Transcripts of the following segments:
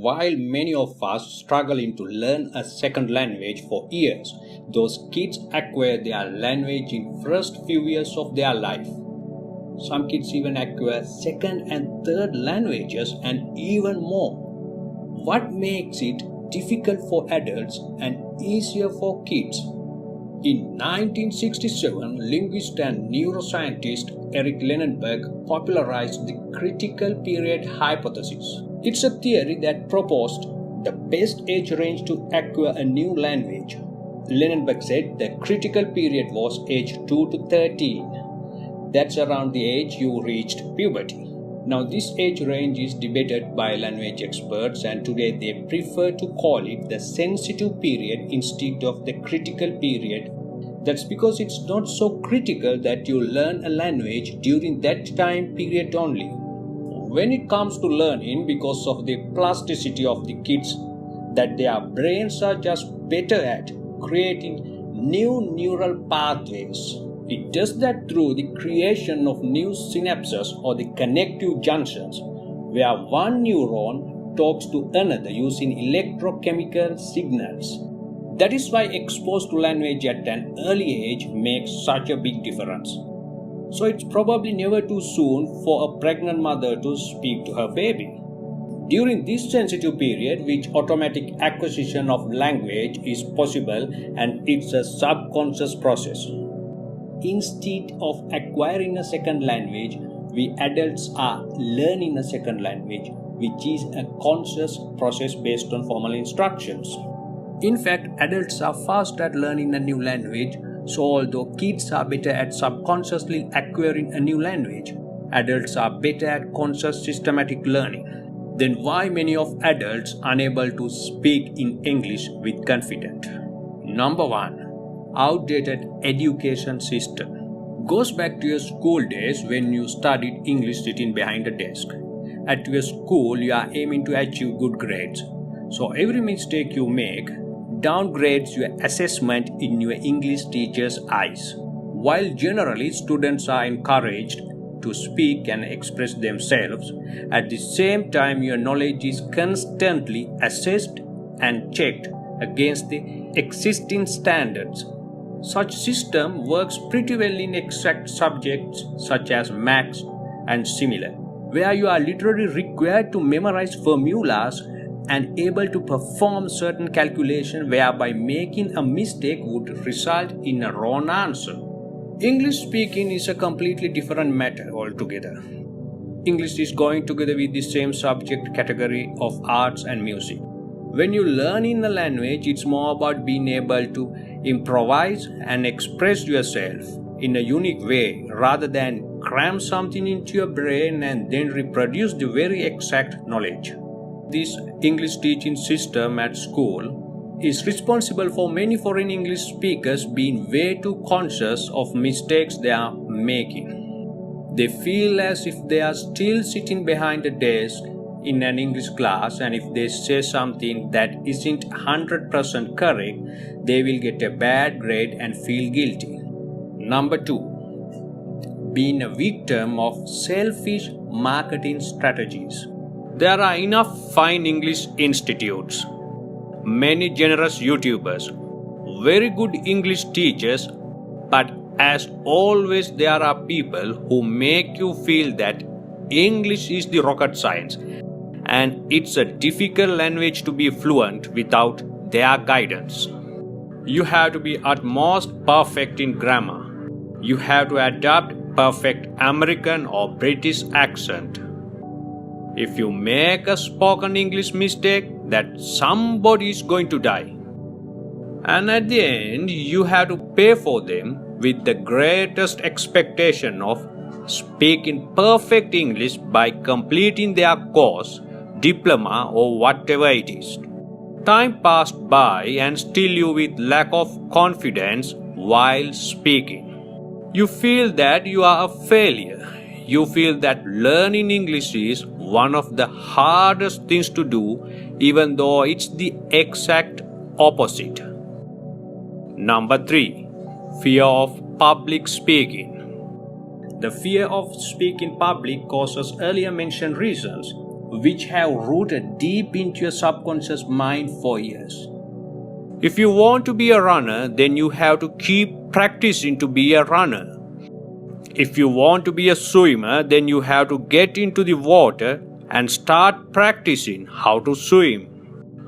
while many of us struggling to learn a second language for years, those kids acquire their language in first few years of their life. Some kids even acquire second and third languages and even more. What makes it difficult for adults and easier for kids? In 1967, linguist and neuroscientist Eric Lenenberg popularized the critical period hypothesis. It's a theory that proposed the best age range to acquire a new language. Lenenberg said the critical period was age 2 to 13. That's around the age you reached puberty. Now, this age range is debated by language experts, and today they prefer to call it the sensitive period instead of the critical period. That's because it's not so critical that you learn a language during that time period only. When it comes to learning, because of the plasticity of the kids, that their brains are just better at creating new neural pathways. It does that through the creation of new synapses or the connective junctions, where one neuron talks to another using electrochemical signals. That is why exposure to language at an early age makes such a big difference. So it's probably never too soon for a pregnant mother to speak to her baby. During this sensitive period, which automatic acquisition of language is possible, and it's a subconscious process. Instead of acquiring a second language, we adults are learning a second language, which is a conscious process based on formal instructions. In fact, adults are fast at learning a new language, so although kids are better at subconsciously acquiring a new language, adults are better at conscious systematic learning. Then why many of adults unable to speak in English with confidence? Number 1. Outdated education system. Goes back to your school days when you studied English sitting behind a desk. At your school, you are aiming to achieve good grades. So every mistake you make downgrades your assessment in your English teacher's eyes. While generally students are encouraged to speak and express themselves, at the same time your knowledge is constantly assessed and checked against the existing standards. Such system works pretty well in exact subjects such as maths and similar, where you are literally required to memorize formulas and able to perform certain calculation, whereby making a mistake would result in a wrong answer. English speaking is a completely different matter altogether. English is going together with the same subject category of arts and music. When you learn in a language, it's more about being able to improvise and express yourself in a unique way rather than cram something into your brain and then reproduce the very exact knowledge. This English teaching system at school is responsible for many foreign English speakers being way too conscious of mistakes they are making. They feel as if they are still sitting behind a desk in an English class, and if they say something that isn't 100% correct, they will get a bad grade and feel guilty. Number 2. Being a victim of selfish marketing strategies. There are enough fine English institutes, many generous YouTubers, very good English teachers, but as always there are people who make you feel that English is the rocket science and it's a difficult language to be fluent without their guidance. You have to be at most perfect in grammar. You have to adopt perfect American or British accent. If you make a spoken English mistake, that somebody is going to die. And at the end, you have to pay for them with the greatest expectation of speaking perfect English by completing their course, diploma or whatever it is. Time passed by and still you with lack of confidence while speaking. You feel that you are a failure. You feel that learning English is one of the hardest things to do, even though it's the exact opposite. Number 3. Fear of public speaking. The fear of speaking public causes earlier mentioned reasons, which have rooted deep into your subconscious mind for years. If you want to be a runner, then you have to keep practicing to be a runner. If you want to be a swimmer, then you have to get into the water and start practicing how to swim.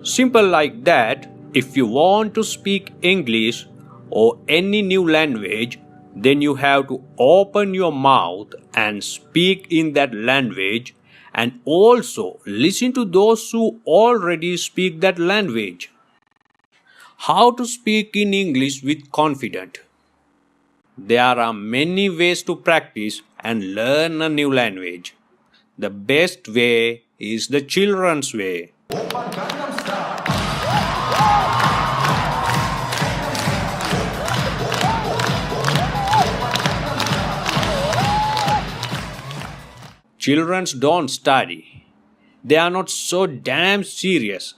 Simple like that. If you want to speak English or any new language, then you have to open your mouth and speak in that language, and also listen to those who already speak that language. How to speak in English with confidence? There are many ways to practice and learn a new language. The best way is the children's way. Children don't study. They are not so damn serious.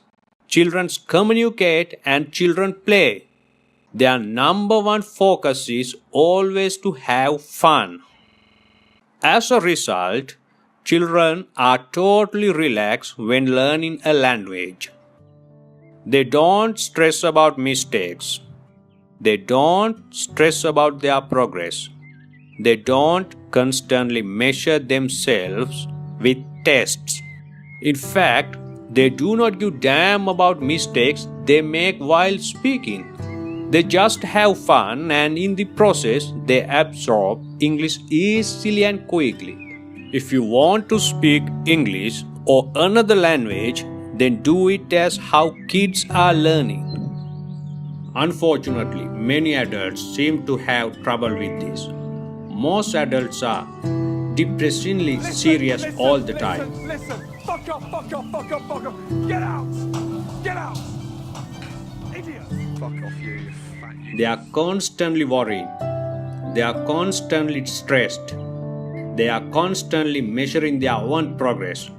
Children communicate and children play. Their number one focus is always to have fun. As a result, children are totally relaxed when learning a language. They don't stress about mistakes. They don't stress about their progress. They don't constantly measure themselves with tests. In fact, they do not give damn about mistakes they make while speaking. They just have fun, and in the process, they absorb English easily and quickly. If you want to speak English or another language, then do it as how kids are learning. Unfortunately, many adults seem to have trouble with this. Most adults are depressingly serious all the time. Listen. Fuck off. Get out. Idiot. Fuck off you fat. They are constantly worried. They are constantly stressed. They are constantly measuring their own progress.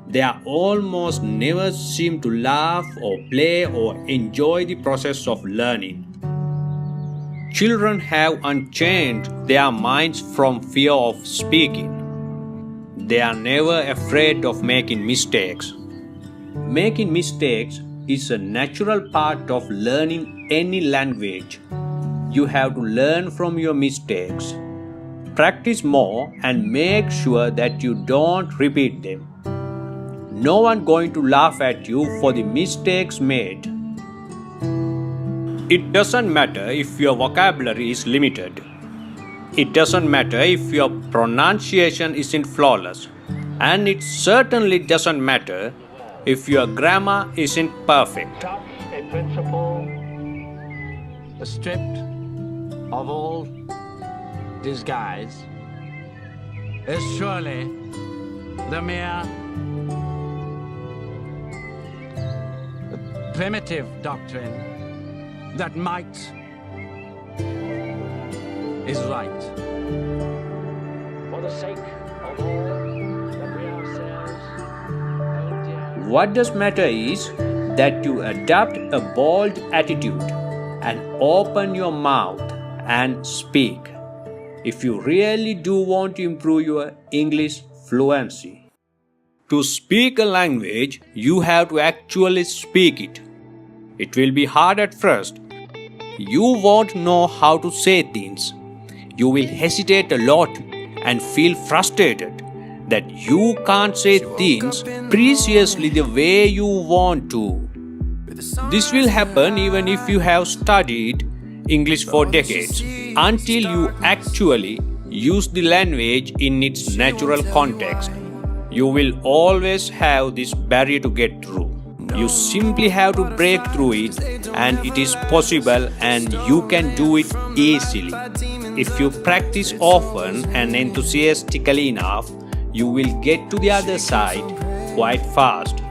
They are almost never seem to laugh or play or enjoy the process of learning. Children have unchained their minds from fear of speaking. They are never afraid of making mistakes. Making mistakes is a natural part of learning any language. You have to learn from your mistakes. Practice more and make sure that you don't repeat them. No one going to laugh at you for the mistakes made. It doesn't matter if your vocabulary is limited. It doesn't matter if your pronunciation isn't flawless. And it certainly doesn't matter if your grammar isn't perfect. A principle stripped of all disguise is surely the mere primitive doctrine that might is right. For the sake of all that we ourselves hold dear. What does matter is that you adopt a bold attitude and open your mouth and speak. If you really do want to improve your English fluency. To speak a language, you have to actually speak it. It will be hard at first. You won't know how to say things. You will hesitate a lot and feel frustrated that you can't say things preciously the way you want to. This will happen even if you have studied English for decades, until you actually use the language in its natural context. You will always have this barrier to get through. You simply have to break through it, and it is possible, and you can do it easily. If you practice often and enthusiastically enough, you will get to the other side quite fast.